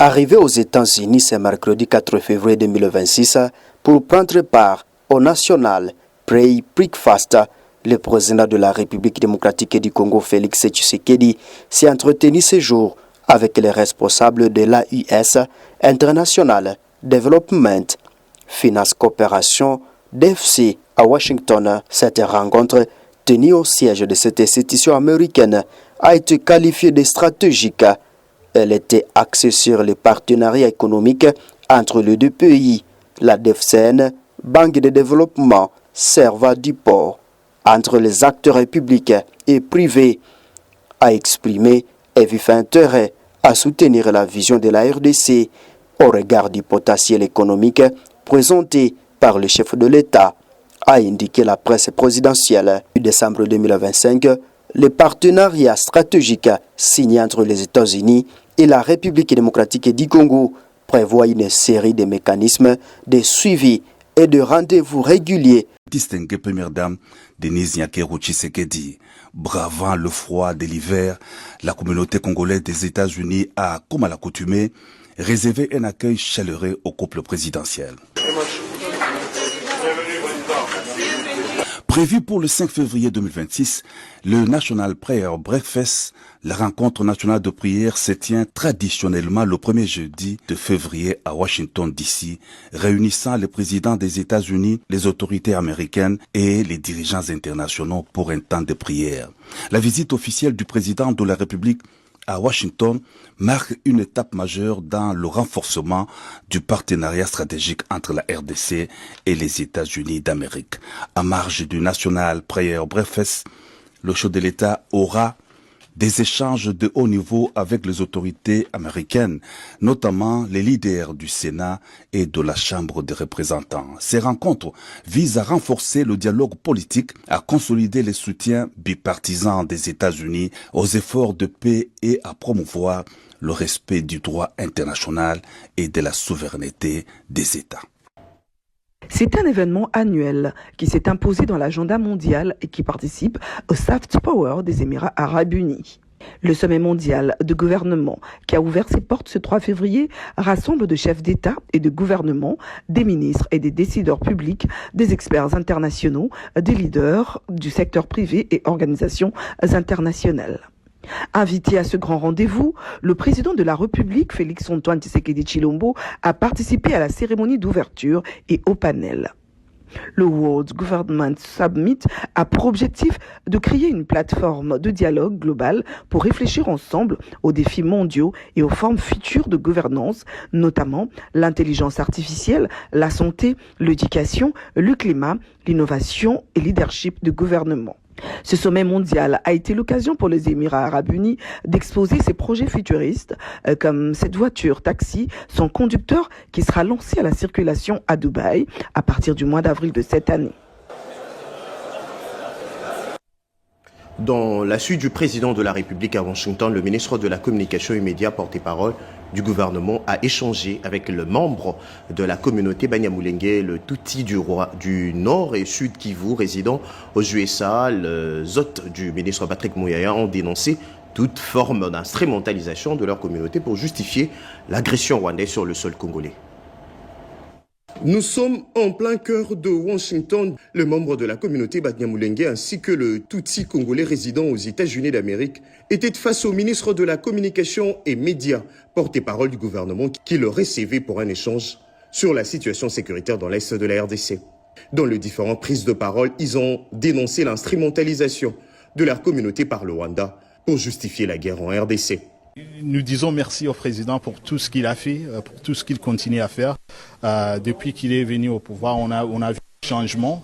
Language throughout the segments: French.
Arrivé aux États-Unis ce mercredi 4 février 2026 pour prendre part au National Prayer Breakfast, le président de la République démocratique du Congo, Félix Tshisekedi, s'est entretenu ce jour avec les responsables de l'AUS, International Development Finance Corporation, DFC, à Washington. Cette rencontre, tenue au siège de cette institution américaine, a été qualifiée de stratégique. Elle était axée sur les partenariats économiques entre les deux pays, la DFCN, Banque de développement, Serva du port, entre les acteurs publics et privés, a exprimé un vif intérêt à soutenir la vision de la RDC au regard du potentiel économique présenté par le chef de l'État, a indiqué la presse présidentielle. En décembre 2025, le partenariat stratégique signé entre les États-Unis et la République démocratique du Congo prévoit une série de mécanismes de suivi et de rendez-vous réguliers. Distinguée première dame Denise Nyakeru Tshisekedi, bravant le froid de l'hiver, la communauté congolaise des États-Unis a, comme à l'accoutumée, réservé un accueil chaleureux au couple présidentiel. Prévu pour le 5 février 2026, le National Prayer Breakfast, la rencontre nationale de prière, se tient traditionnellement le premier jeudi de février à Washington DC, réunissant les présidents des États-Unis, les autorités américaines et les dirigeants internationaux pour un temps de prière. La visite officielle du président de la République à Washington marque une étape majeure dans le renforcement du partenariat stratégique entre la RDC et les États-Unis d'Amérique. À marge du National Prayer Breakfast, le chef de l'État aura des échanges de haut niveau avec les autorités américaines, notamment les leaders du Sénat et de la Chambre des représentants. Ces rencontres visent à renforcer le dialogue politique, à consolider les soutiens bipartisans des États-Unis aux efforts de paix et à promouvoir le respect du droit international et de la souveraineté des États. C'est un événement annuel qui s'est imposé dans l'agenda mondial et qui participe au Soft Power des Émirats Arabes Unis. Le sommet mondial de gouvernement qui a ouvert ses portes ce 3 février rassemble de chefs d'État et de gouvernement, des ministres et des décideurs publics, des experts internationaux, des leaders du secteur privé et organisations internationales. Invité à ce grand rendez-vous, le président de la République, Félix-Antoine Tshisekedi Tshilombo, a participé à la cérémonie d'ouverture et au panel. Le World Government Summit a pour objectif de créer une plateforme de dialogue global pour réfléchir ensemble aux défis mondiaux et aux formes futures de gouvernance, notamment l'intelligence artificielle, la santé, l'éducation, le climat, l'innovation et le leadership de gouvernement. Ce sommet mondial a été l'occasion pour les Émirats Arabes Unis d'exposer ses projets futuristes, comme cette voiture taxi, son conducteur qui sera lancé à la circulation à Dubaï à partir du mois d'avril de cette année. Dans la suite du président de la République à Washington, le ministre de la Communication et Médias, porte-parole du gouvernement, a échangé avec le membre de la communauté Banyamulenge, le Tutsi du roi du Nord et Sud Kivu, résident aux USA. Les hôtes du ministre Patrick Muyaya ont dénoncé toute forme d'instrumentalisation de leur communauté pour justifier l'agression rwandaise sur le sol congolais. Nous sommes en plein cœur de Washington. Le membre de la communauté Banyamulenge ainsi que le Tutsi congolais résident aux États-Unis d'Amérique étaient face au ministre de la Communication et Médias, porte-parole du gouvernement, qui le recevait pour un échange sur la situation sécuritaire dans l'Est de la RDC. Dans les différentes prises de parole, ils ont dénoncé l'instrumentalisation de leur communauté par le Rwanda pour justifier la guerre en RDC. Nous disons merci au président pour tout ce qu'il a fait, pour tout ce qu'il continue à faire. Depuis qu'il est venu au pouvoir, on a vu un changement,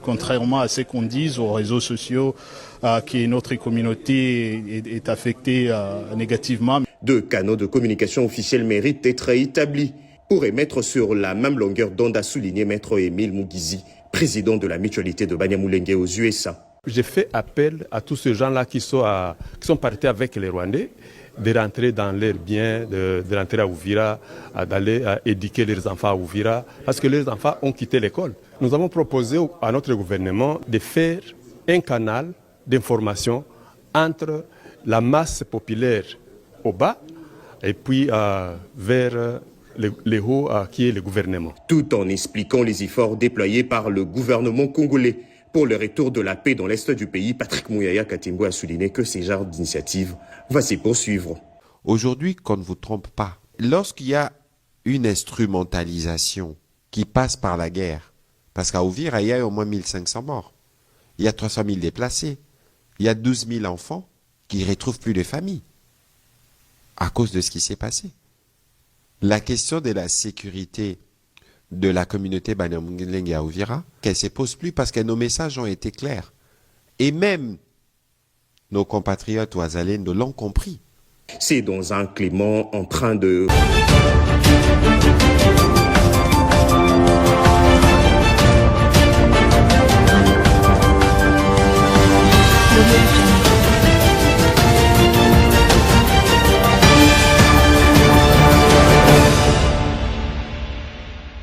contrairement à ce qu'on dit aux réseaux sociaux, que notre communauté est affectée négativement. Deux canaux de communication officiels méritent d'être établis pour mettre sur la même longueur d'onde, a souligné Maître Émile Mugizi, président de la mutualité de Banyamulenge aux USA. J'ai fait appel à tous ces gens-là qui sont partis avec les Rwandais, de rentrer dans leurs biens, de rentrer à Uvira, d'aller éduquer leurs enfants à Uvira, parce que leurs enfants ont quitté l'école. Nous avons proposé à notre gouvernement de faire un canal d'information entre la masse populaire au bas, et puis vers les hauts qui est le gouvernement. Tout en expliquant les efforts déployés par le gouvernement congolais pour le retour de la paix dans l'est du pays, Patrick Mouyaya Katimbo a souligné que ce genre d'initiative va se poursuivre. Aujourd'hui, qu'on ne vous trompe pas, lorsqu'il y a une instrumentalisation qui passe par la guerre, parce qu'à Uvira, il y a au moins 1500 morts, il y a 300 000 déplacés, il y a 12 000 enfants qui ne retrouvent plus de famille à cause de ce qui s'est passé. La question de la sécurité de la communauté Banyamulenge à Uvira, qu'elle ne se pose plus parce que nos messages ont été clairs. Et même nos compatriotes Ouazalendo l'ont compris. C'est dans un climat en train de...